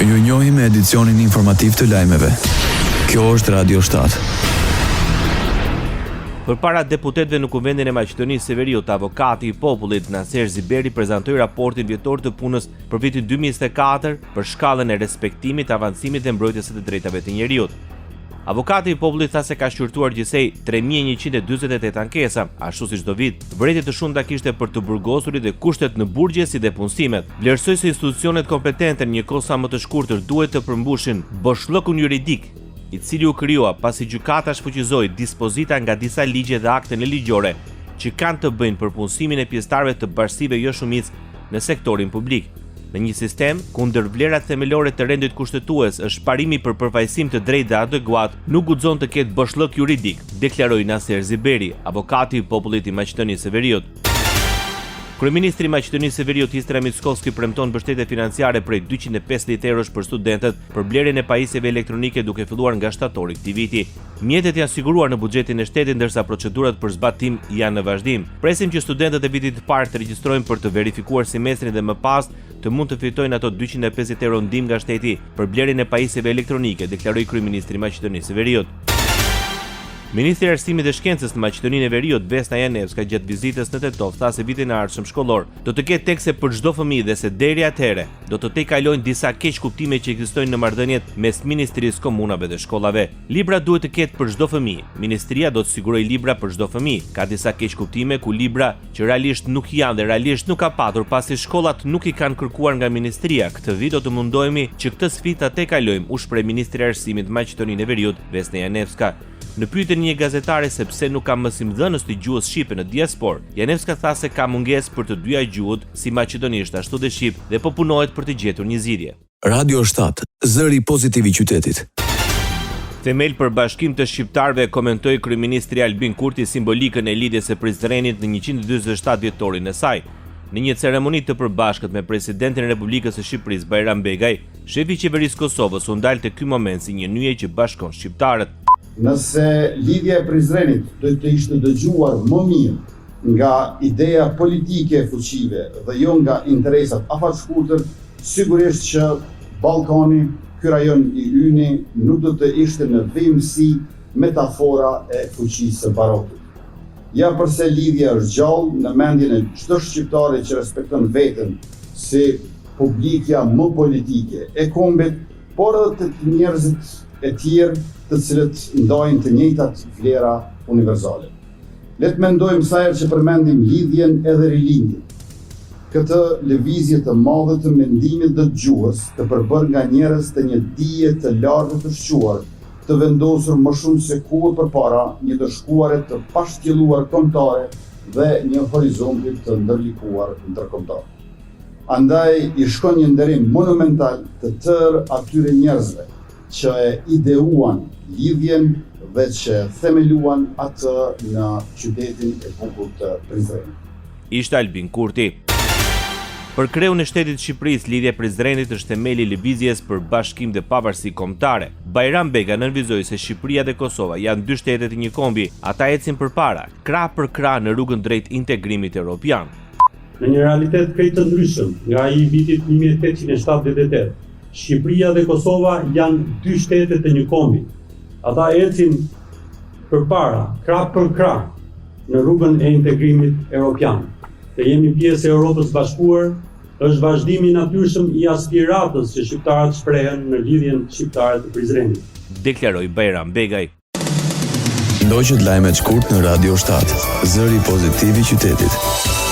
Ju njohim me edicionin informativ të lajmeve. Kjo është Radio 7. Përpara deputetëve në Kuvendin e Maqedonisë së Veriut, avokati i popullit Naser Ziberi prezantoi raportin vjetor të punës për vitin 2024 për shkallën e respektimit, avancimit dhe mbrojtjes së të drejtave të njerëzit. Avokati i popullit tha se ka shqyrtuar gjithsej 3148 ankesa, ashtu si çdo vit. Vërejtje të shumta kishte për të burgosurit dhe kushtet në burgje si dhe punësimet. Vlerësoi se institucionet kompetente në një kohë sa më të shkurtër duhet të përmbushin boshllokun juridik, i cili u krijua pasi gjykata shfuqizoi dispozita nga disa ligje dhe akte ligjore që kanë të bëjnë për punësimin e pjesëtarëve të bashkësive jo shumicë në sektorin publik. Në një sistem ku ndër vlerat themelore të rendit kushtetues është parimi për përfaqësim të drejtë dhe adekuat, nuk guxon të ketë boshllok juridik, deklaroi Naser Ziberi, avokati i popullit i Maqedonisë së Veriut. Kryeministri i Maqedonisë së Veriut Istra Mickoski premton mbështetje financiare prej 250 eurosh për studentët për blerjen e pajisjeve elektronike duke filluar nga shtatori këtij viti. Mjetet janë siguruar në buxhetin e shtetit ndërsa procedurat për zbatim janë në vazhdim. Presim që studentët e vitit të parë të regjistrojnë për të verifikuar semestrin dhe më pas të mund të fitojnë ato 250 euro ndihmë nga shteti për blerjen e pajisjeve elektronike, deklaroi kryeministri i Maqedonisë së Veriut. Ministri i Arsimit dhe Shkencës në Maqedoninë e Veriut, Vesna Janevska, gjatë vizitës në Tetov, tha se vitin e ardhshëm shkollor do të ketë tekste për çdo fëmijë dhe se deri atëherë do të tejkalojnë disa keq kuptime që ekzistojnë në marrëdhëniet mes Ministrisë, komunave dhe shkollave. Libra duhet të ketë për çdo fëmijë. Ministria do të sigurojë libra për çdo fëmijë. Ka disa keq kuptime ku libra që realisht nuk janë dhe realisht nuk ka patur pasi shkollat nuk i kanë kërkuar nga ministria. Këtë vit do të mundohemi që këtë sfidë ta tejkalojmë, u shpreh Ministri i Arsimit në Maqedoninë e Veriut, Vesna Janevska. Në pyetjen një gazetare se pse nuk ka mësimdhënës të gjuhës shqipe në diaspor, Janevska tha se ka mungesë për të dyja gjuhët, si maqedonisht ashtu dhe shqip, dhe po punohet për të gjetur një zgjidhje. Radio 7, zëri pozitiv i qytetit. Themel për bashkim të shqiptarëve, komentoi kryeministri Albin Kurti simbolikën e lidhjes së Prizrenit në 147 vjetorin e saj. Në një ceremoni të përbashkët me presidentin e Republikës së Shqipërisë Bajram Begaj, shefi i qeverisë Kosovës u ndal te ky moment si një nyje që bashkon shqiptarët. Nëse lidhja e Prizrenit do të ishte dëgjuar më mirë nga ideja politike e fuqive dhe jo nga interesat afatshkurtër, sigurisht që Ballkani, ky rajon i Yni, nuk do të ishte në vim si metafora e fuqisë së barotit. Ja përse lidhja është gjallë në mendjen e çdo shqiptari që respekton veten si publikja më politike e kombit, por edhe të njerëzit e tjerë të cilët ndajnë të njëjtat vlera universale. Le të mendojmë sa herë që përmendim lidhjen edhe rilindjen. Këtë lëvizje të madhe të mendimit dhe të gjuhës, të përbërë nga njerëz të një dije të lartë të shquar, të vendosur më shumë se kur përpara, një të shkuare të pashtjelluar kombëtare dhe një horizontit të ndërlikuar ndërkombëtar. Andaj i shkon një nderim monumental të tërë atyre njerëzve që e ideuan lidhjen dhe që themeluan atë në qytetin e bukur të Prizrenit. Ishte Albin Kurti. Për kreun e shtetit Shqipërisë, lidhja e Prizrenit është themeli i lëvizjes për bashkim dhe pavarësi kombëtare. Bajram Bega nënvizoi se Shqipëria dhe Kosova janë dy shtete të një kombi, ata ecin përpara, krah për krah në rrugën drejt integrimit evropian. Në një realitet krejt të ndryshëm nga ai vitit 1878, Shqipëria dhe Kosova janë dy shtete të një kombi. Ata ecin përpara, krah për krah, në rrugën e integrimit evropian. Të jemi pjesë e Europës Bashkuar është vazhdimi natyrshëm i aspiratës që shqiptarët shprehen në lidhjen shqiptare të Prizrenit, deklaroi Bajram Begaj. Ndoqët lajmet shkurt në Radio 7, zëri pozitiv i qytetit.